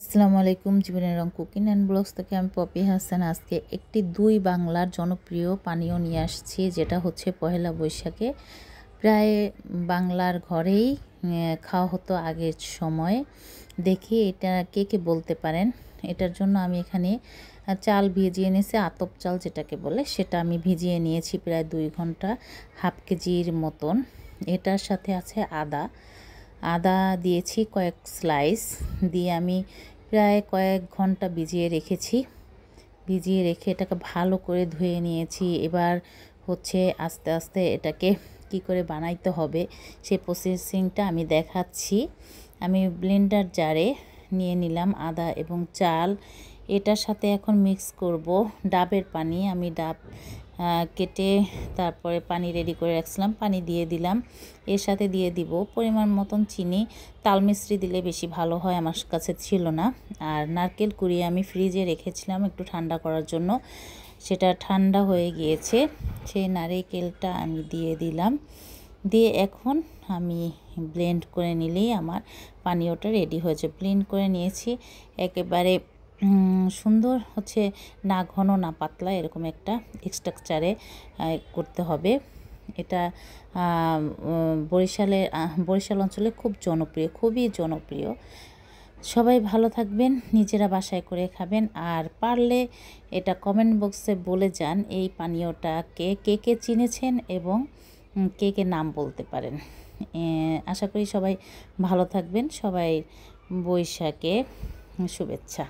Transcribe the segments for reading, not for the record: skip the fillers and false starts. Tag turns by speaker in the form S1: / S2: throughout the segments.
S1: আসসালামু আলাইকুম। জীবনের রং কুকিং অ্যান্ড ব্লগস থেকে আমি পপি হাসান আজকে একটি দুই বাংলার জনপ্রিয় পানীয় নিয়ে আসছি, যেটা হচ্ছে পহেলা বৈশাখে প্রায় বাংলার ঘরেই খাওয়া হতো আগের সময়। দেখি এটা কে কে বলতে পারেন। এটার জন্য আমি এখানে চাল ভিজিয়ে নিয়েছি, আতপ চাল যেটাকে বলে, সেটা আমি ভিজিয়ে নিয়েছি প্রায় 2 ঘন্টা, হাফ কেজির মতন। এটার সাথে আছে আদা দিয়েছি কয়েক স্লাইস, দিয়ে আমি প্রায় কয়েক ঘন্টা ভিজিয়ে রেখেছি। ভিজিয়ে রেখে এটাকে ভালো করে ধুয়ে নিয়েছি। এবার হচ্ছে আস্তে আস্তে এটাকে কি করে বানাইতে হবে সেই প্রসেসিংটা আমি দেখাচ্ছি। আমি ব্লেন্ডার জারে নিয়ে নিলাম আদা এবং চাল। এটার সাথে এখন মিক্স করব ডাবের পানি। আমি ডাব কেটে তারপরে পানি রেডি করে রাখছিলাম, পানি দিয়ে দিলাম। এর সাথে দিয়ে দিব পরিমাণ মতন চিনি। তাল মিশ্রি দিলে বেশি ভালো হয়, আমার কাছে ছিল না। আর নারকেল কুড়িয়ে আমি ফ্রিজে রেখেছিলাম একটু ঠান্ডা করার জন্য, সেটা ঠান্ডা হয়ে গিয়েছে। সেই নারকেলটা আমি দিয়ে দিলাম, দিয়ে এখন আমি ব্লেন্ড করে নিলেই আমার পানীয়টা রেডি হয়েছে। ব্লেন্ড করে নিয়েছি, একেবারে সুন্দর হচ্ছে, না ঘন না পাতলা, এরকম একটা স্ট্রাকচারে করতে হবে। এটা বরিশাল অঞ্চলে খুব জনপ্রিয়, খুবই জনপ্রিয়। সবাই ভালো থাকবেন, নিজেরা বাসায় করে খাবেন। আর পারলে এটা কমেন্ট বক্সে বলে যান এই পানীয়টাকে কে কে চিনেছেন এবং কে কে নাম বলতে পারেন। আশা করি সবাই ভালো থাকবেন। সবাই বৈশাখে শুভেচ্ছা।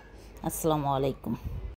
S1: আসসালামু আলাইকুম।